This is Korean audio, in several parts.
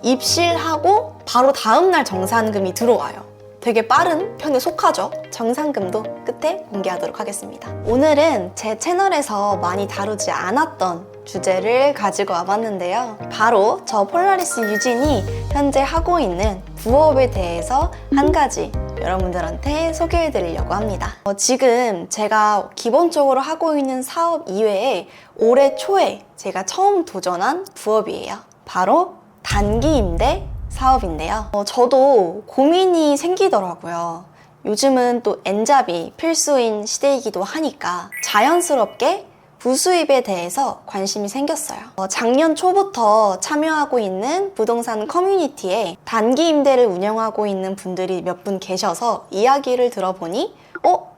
입실하고 바로 다음날 정산금이 들어와요. 되게 빠른 편에 속하죠. 정산금도 끝에 공개하도록 하겠습니다. 오늘은 제 채널에서 많이 다루지 않았던 주제를 가지고 와봤는데요. 바로 저 폴라리스 유진이 현재 하고 있는 부업에 대해서 한 가지 여러분들한테 소개해드리려고 합니다. 지금 제가 기본적으로 하고 있는 사업 이외에 올해 초에 제가 처음 도전한 부업이에요. 바로 단기 임대 사업인데요. 저도 고민이 생기더라고요. 요즘은 또 N잡이 필수인 시대이기도 하니까 자연스럽게 부수입에 대해서 관심이 생겼어요. 작년 초부터 참여하고 있는 부동산 커뮤니티에 단기 임대를 운영하고 있는 분들이 몇 분 계셔서 이야기를 들어보니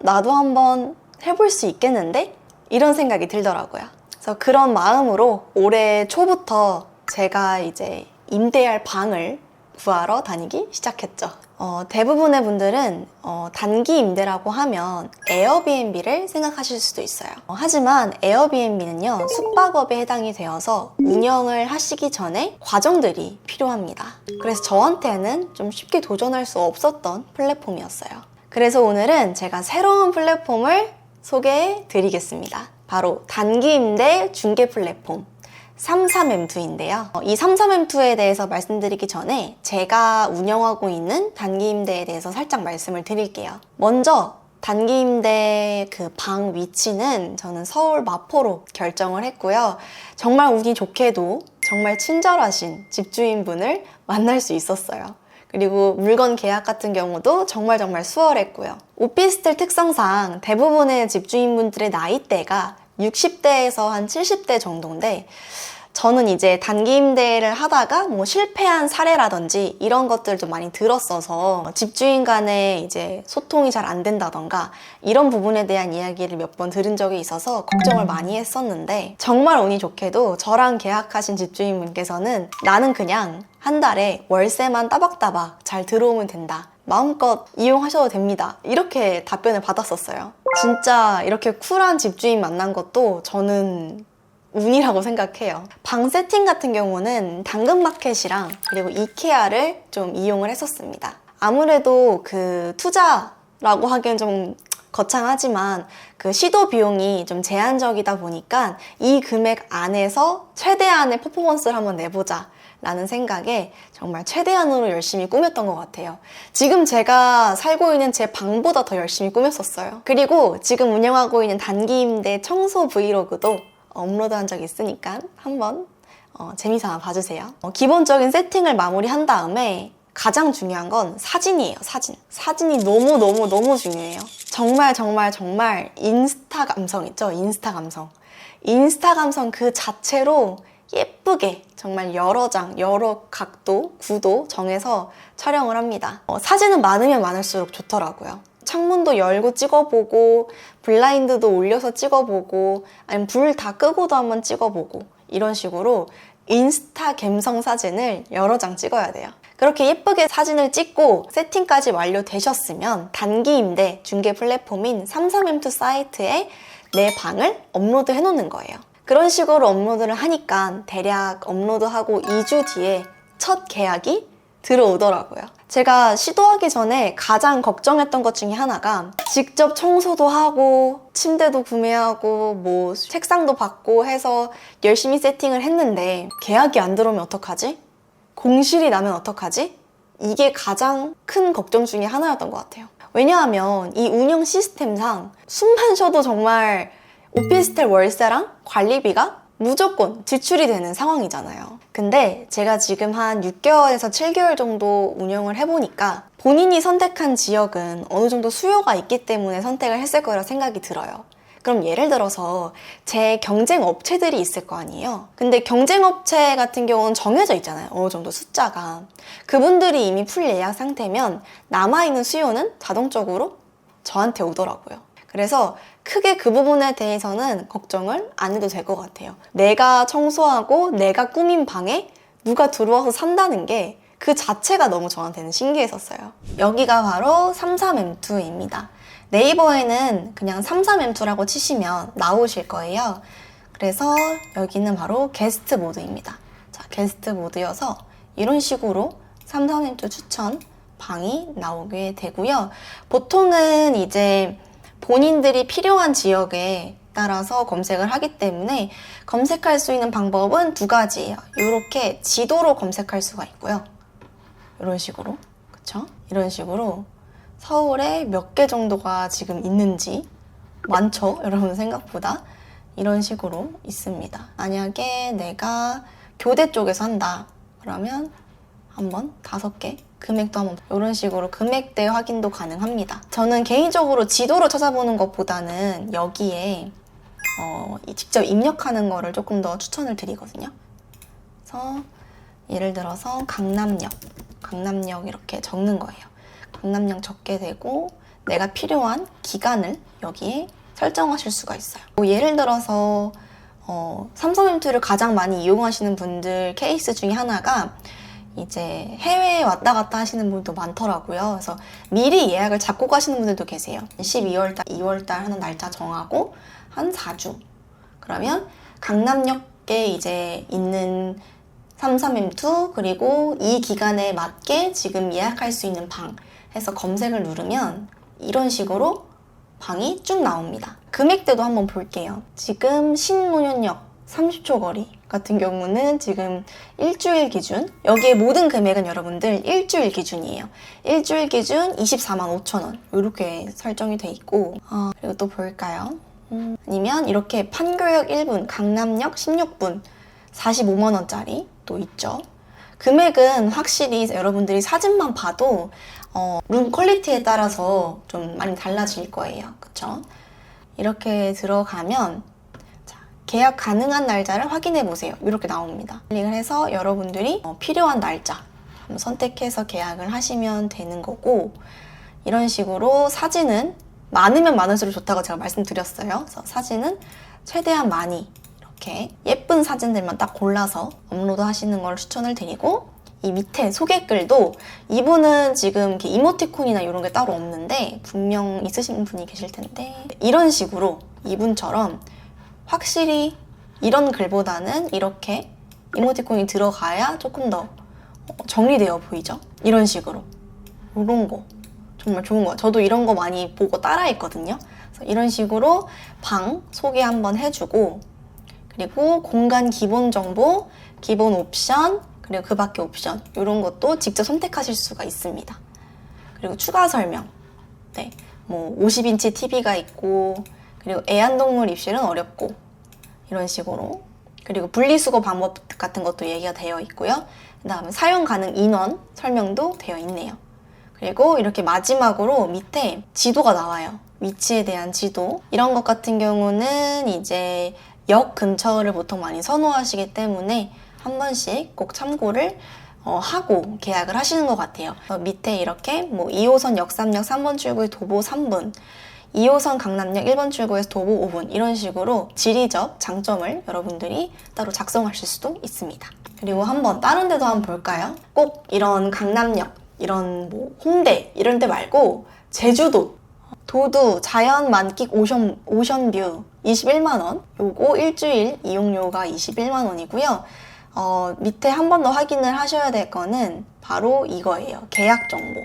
나도 한번 해볼 수 있겠는데? 이런 생각이 들더라고요. 그래서 그런 마음으로 올해 초부터 제가 이제 임대할 방을 구하러 다니기 시작했죠. 대부분의 분들은 단기 임대라고 하면 에어비앤비를 생각하실 수도 있어요. 하지만 에어비앤비는요, 숙박업에 해당이 되어서 운영을 하시기 전에 과정들이 필요합니다. 그래서 저한테는 좀 쉽게 도전할 수 없었던 플랫폼이었어요. 그래서 오늘은 제가 새로운 플랫폼을 소개해 드리겠습니다. 바로 단기 임대 중개 플랫폼 33M2인데요. 이 33M2에 대해서 말씀드리기 전에 제가 운영하고 있는 단기 임대에 대해서 살짝 말씀을 드릴게요. 먼저 단기 임대 그 방 위치는 저는 서울 마포로 결정을 했고요. 정말 운이 좋게도 정말 친절하신 집주인분을 만날 수 있었어요. 그리고 물건 계약 같은 경우도 정말 수월했고요. 오피스텔 특성상 대부분의 집주인분들의 나이대가 60대에서 한 70대 정도인데, 저는 이제 단기 임대를 하다가 뭐 실패한 사례라든지 이런 것들도 많이 들었어서 집주인 간에 이제 소통이 잘 안 된다던가 이런 부분에 대한 이야기를 몇 번 들은 적이 있어서 걱정을 많이 했었는데, 정말 운이 좋게도 저랑 계약하신 집주인분께서는 나는 그냥 한 달에 월세만 따박따박 잘 들어오면 된다, 마음껏 이용하셔도 됩니다, 이렇게 답변을 받았었어요. 진짜 이렇게 쿨한 집주인 만난 것도 저는 운이라고 생각해요. 방 세팅 같은 경우는 당근마켓이랑 그리고 이케아를 좀 이용을 했었습니다. 아무래도 그 투자라고 하기엔 좀 거창하지만 그 시도 비용이 좀 제한적이다 보니까 이 금액 안에서 최대한의 퍼포먼스를 한번 내보자 라는 생각에 정말 최대한으로 열심히 꾸몄던 것 같아요. 지금 제가 살고 있는 제 방보다 더 열심히 꾸몄었어요. 그리고 지금 운영하고 있는 단기 임대 청소 브이로그도 업로드한 적이 있으니까 한번 재미삼아 봐주세요. 기본적인 세팅을 마무리한 다음에 가장 중요한 건 사진이에요. 사진이 너무 중요해요. 정말 인스타 감성 있죠? 인스타 감성 그 자체로 예쁘게 정말 여러 장, 여러 각도, 구도 정해서 촬영을 합니다. 사진은 많으면 많을수록 좋더라고요. 창문도 열고 찍어보고, 블라인드도 올려서 찍어보고, 아니면 불 다 끄고도 한번 찍어보고, 이런 식으로 인스타 감성 사진을 여러 장 찍어야 돼요. 그렇게 예쁘게 사진을 찍고 세팅까지 완료되셨으면 단기 임대 중개 플랫폼인 33M2 사이트에 내 방을 업로드 해놓는 거예요. 그런 식으로 업로드를 하니까 대략 업로드하고 2주 뒤에 첫 계약이 들어오더라고요. 제가 시도하기 전에 가장 걱정했던 것 중에 하나가 직접 청소도 하고 침대도 구매하고 뭐 책상도 받고 해서 열심히 세팅을 했는데 계약이 안 들어오면 어떡하지? 공실이 나면 어떡하지? 이게 가장 큰 걱정 중에 하나였던 것 같아요. 왜냐하면 이 운영 시스템상 숨만 쉬어도 정말 오피스텔 월세랑 관리비가 무조건 지출이 되는 상황이잖아요. 근데 제가 지금 한 6개월에서 7개월 정도 운영을 해보니까 본인이 선택한 지역은 어느 정도 수요가 있기 때문에 선택을 했을 거라 생각이 들어요. 그럼 예를 들어서 제 경쟁 업체들이 있을 거 아니에요. 근데 경쟁 업체 같은 경우는 정해져 있잖아요. 어느 정도 숫자가. 그분들이 이미 풀 예약 상태면 남아있는 수요는 자동적으로 저한테 오더라고요. 그래서 크게 그 부분에 대해서는 걱정을 안 해도 될 것 같아요. 내가 청소하고 내가 꾸민 방에 누가 들어와서 산다는 게 그 자체가 너무 저한테는 신기했었어요. 여기가 바로 33M2입니다. 네이버에는 그냥 33M2라고 치시면 나오실 거예요. 그래서 여기는 바로 게스트 모드입니다. 자, 게스트 모드여서 이런 식으로 삼성엠투 추천 방이 나오게 되고요. 보통은 이제 본인들이 필요한 지역에 따라서 검색을 하기 때문에 검색할 수 있는 방법은 두 가지예요. 이렇게 지도로 검색할 수가 있고요. 이런 식으로, 그쵸? 이런 식으로 서울에 몇 개 정도가 지금 있는지 많죠? 여러분 생각보다 이런 식으로 있습니다. 만약에 내가 교대 쪽에서 한다 그러면 한번 5개 금액도 한번 이런 식으로 금액대 확인도 가능합니다. 저는 개인적으로 지도로 찾아보는 것보다는 여기에 직접 입력하는 거를 조금 더 추천을 드리거든요. 그래서 예를 들어서 강남역 이렇게 적는 거예요. 강남역 적게 되고 내가 필요한 기간을 여기에 설정하실 수가 있어요. 예를 들어서 삼성엠투를 가장 많이 이용하시는 분들 케이스 중에 하나가 이제 해외에 왔다 갔다 하시는 분도 많더라고요. 그래서 미리 예약을 잡고 가시는 분들도 계세요. 12월달, 2월달 하는 날짜 정하고 한 4주. 그러면 강남역에 이제 있는 삼성엠투 그리고 이 기간에 맞게 지금 예약할 수 있는 방 해서 검색을 누르면 이런 식으로 방이 쭉 나옵니다. 금액대도 한번 볼게요. 지금 신논현역 30초 거리 같은 경우는 지금 일주일 기준, 여기에 모든 금액은 여러분들 일주일 기준이에요. 일주일 기준 24만 5천 원 이렇게 설정이 돼 있고 그리고 또 볼까요? 아니면 이렇게 판교역 1분, 강남역 16분 45만 원짜리 또 있죠. 금액은 확실히 여러분들이 사진만 봐도 룸 퀄리티에 따라서 좀 많이 달라질 거예요. 그쵸? 이렇게 들어가면 계약 가능한 날짜를 확인해 보세요. 이렇게 나옵니다. 클릭을 해서 여러분들이 필요한 날짜 선택해서 계약을 하시면 되는 거고, 이런 식으로 사진은 많으면 많을수록 좋다고 제가 말씀드렸어요. 그래서 사진은 최대한 많이 이렇게 예쁜 사진들만 딱 골라서 업로드 하시는 걸 추천을 드리고, 이 밑에 소개글도 이분은 지금 이렇게 이모티콘이나 이런 게 따로 없는데 분명 있으신 분이 계실 텐데, 이런 식으로 이분처럼 확실히 이런 글보다는 이렇게 이모티콘이 들어가야 조금 더 정리되어 보이죠? 이런 식으로. 이런 거 정말 좋은 거예요. 저도 이런 거 많이 보고 따라했거든요. 그래서 이런 식으로 방 소개 한번 해주고, 그리고 공간 기본 정보, 기본 옵션, 그리고 그 밖에 옵션 이런 것도 직접 선택하실 수가 있습니다. 그리고 추가 설명, 네, 뭐 50인치 TV가 있고, 그리고 애완동물 입실은 어렵고, 이런 식으로. 그리고 분리수거 방법 같은 것도 얘기가 되어 있고요. 그 다음에 사용 가능 인원 설명도 되어 있네요. 그리고 이렇게 마지막으로 밑에 지도가 나와요. 위치에 대한 지도. 이런 것 같은 경우는 이제 역 근처를 보통 많이 선호하시기 때문에 한 번씩 꼭 참고를 하고 계약을 하시는 것 같아요. 밑에 이렇게 뭐 2호선 역삼역 3번 출구에 도보 3분, 2호선 강남역 1번 출구에서 도보 5분, 이런 식으로 지리적 장점을 여러분들이 따로 작성하실 수도 있습니다. 그리고 한번 다른 데도 한번 볼까요? 꼭 이런 강남역, 이런 뭐 홍대 이런 데 말고 제주도, 도두 자연 만끽 오션뷰 21만 원, 요거 일주일 이용료가 21만 원이고요. 밑에 한 번 더 확인을 하셔야 될 거는 바로 이거예요. 계약 정보.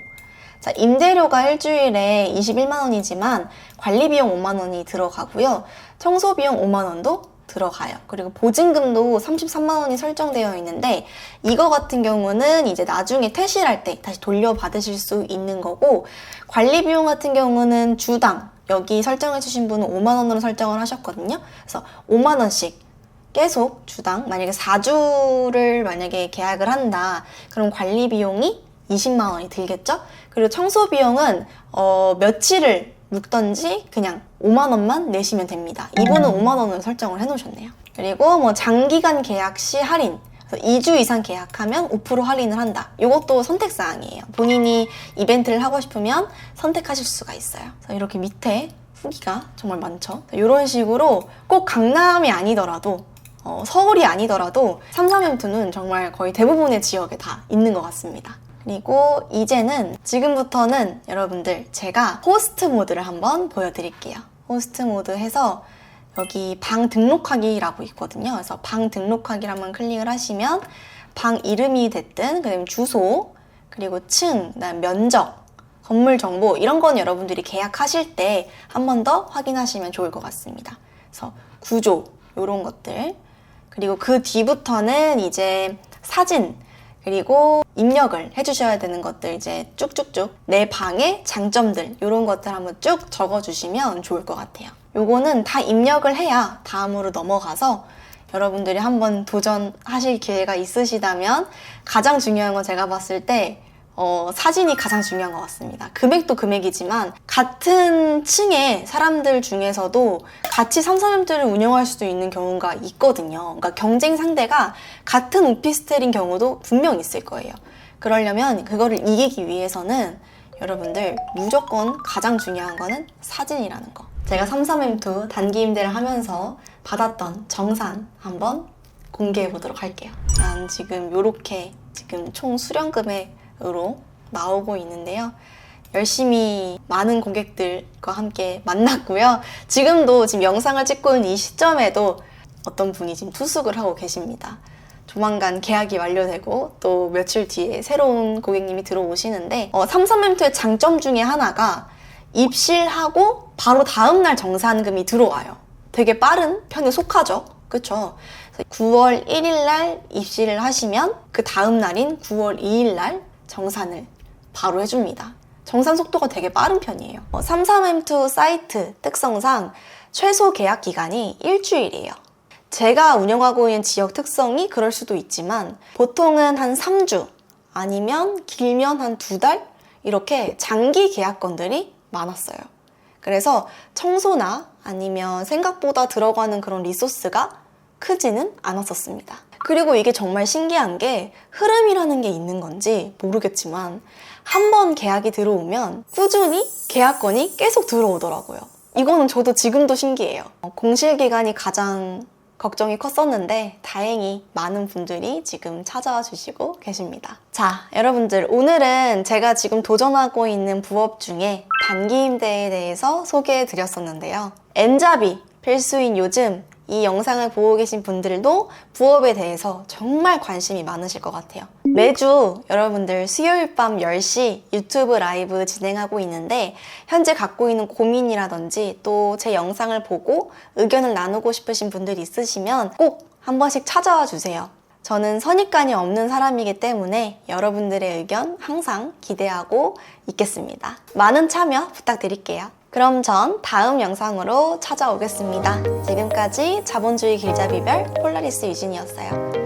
자, 임대료가 일주일에 21만 원이지만 관리비용 5만 원이 들어가고요. 청소비용 5만 원도 들어가요. 그리고 보증금도 33만 원이 설정되어 있는데, 이거 같은 경우는 이제 나중에 퇴실할 때 다시 돌려받으실 수 있는 거고, 관리비용 같은 경우는 주당, 여기 설정해 주신 분은 5만 원으로 설정을 하셨거든요. 그래서 5만 원씩 계속 주당, 만약에 4주를 만약에 계약을 한다, 그럼 관리비용이 20만 원이 들겠죠? 그리고 청소비용은 며칠을 묵던지 그냥 5만 원만 내시면 됩니다. 이분은 5만 원을 설정을 해놓으셨네요. 그리고 뭐 장기간 계약 시 할인, 2주 이상 계약하면 5% 할인을 한다. 이것도 선택사항이에요. 본인이 이벤트를 하고 싶으면 선택하실 수가 있어요. 그래서 이렇게 밑에 후기가 정말 많죠. 이런 식으로 꼭 강남이 아니더라도 서울이 아니더라도 삼성엠투는 정말 거의 대부분의 지역에 다 있는 것 같습니다. 그리고 이제는 지금부터는 여러분들 제가 호스트 모드를 한번 보여드릴게요. 호스트 모드 해서 여기 방 등록하기라고 있거든요. 그래서 방 등록하기를 한번 클릭을 하시면 방 이름이 됐든, 그다음에 주소, 그리고 층, 그다음 면적, 건물 정보 이런 건 여러분들이 계약하실 때 한 번 더 확인하시면 좋을 것 같습니다. 그래서 구조 이런 것들, 그리고 그 뒤부터는 이제 사진, 그리고 입력을 해주셔야 되는 것들 이제 쭉쭉쭉 내 방의 장점들 이런 것들 한번 쭉 적어주시면 좋을 것 같아요. 요거는 다 입력을 해야 다음으로 넘어가서 여러분들이 한번 도전하실 기회가 있으시다면 가장 중요한 건 제가 봤을 때 사진이 가장 중요한 것 같습니다. 금액도 금액이지만 같은 층의 사람들 중에서도 같이 3,3엠트를 운영할 수도 있는 경우가 있거든요. 그러니까 경쟁 상대가 같은 오피스텔인 경우도 분명 있을 거예요. 그러려면 그거를 이기기 위해서는 여러분들 무조건 가장 중요한 거는 사진이라는 거. 제가 3,3엠트 단기 임대를 하면서 받았던 정산 한번 공개해 보도록 할게요. 난 지금 요렇게 지금 총 수령 금액으로 나오고 있는데요. 열심히 많은 고객들과 함께 만났고요. 지금도 지금 영상을 찍고 있는 이 시점에도 어떤 분이 지금 투숙을 하고 계십니다. 조만간 계약이 완료되고 또 며칠 뒤에 새로운 고객님이 들어오시는데 3,3엠트의 장점 중에 하나가 입실하고 바로 다음날 정산금이 들어와요. 되게 빠른 편에 속하죠. 그쵸? 9월 1일 날 입실을 하시면 그 다음 날인 9월 2일 날 정산을 바로 해줍니다. 정산 속도가 되게 빠른 편이에요. 3,3엠트 사이트 특성상 최소 계약 기간이 일주일이에요. 제가 운영하고 있는 지역 특성이 그럴 수도 있지만 보통은 한 3주 아니면 길면 한 2달 이렇게 장기 계약건들이 많았어요. 그래서 청소나 아니면 생각보다 들어가는 그런 리소스가 크지는 않았었습니다. 그리고 이게 정말 신기한 게 흐름이라는 게 있는 건지 모르겠지만 한 번 계약이 들어오면 꾸준히 계약건이 계속 들어오더라고요. 이거는 저도 지금도 신기해요. 공실기간이 가장 걱정이 컸었는데 다행히 많은 분들이 지금 찾아와 주시고 계십니다. 자, 여러분들 오늘은 제가 지금 도전하고 있는 부업 중에 단기 임대에 대해서 소개해 드렸었는데요. 엔잡이 필수인 요즘 이 영상을 보고 계신 분들도 부업에 대해서 정말 관심이 많으실 것 같아요. 매주 여러분들 수요일 밤 10시 유튜브 라이브 진행하고 있는데 현재 갖고 있는 고민이라든지 또 제 영상을 보고 의견을 나누고 싶으신 분들이 있으시면 꼭 한 번씩 찾아와 주세요. 저는 선입관이 없는 사람이기 때문에 여러분들의 의견 항상 기대하고 있겠습니다. 많은 참여 부탁드릴게요. 그럼 전 다음 영상으로 찾아오겠습니다. 지금까지 자본주의 길잡이별 폴라리스 유진이었어요.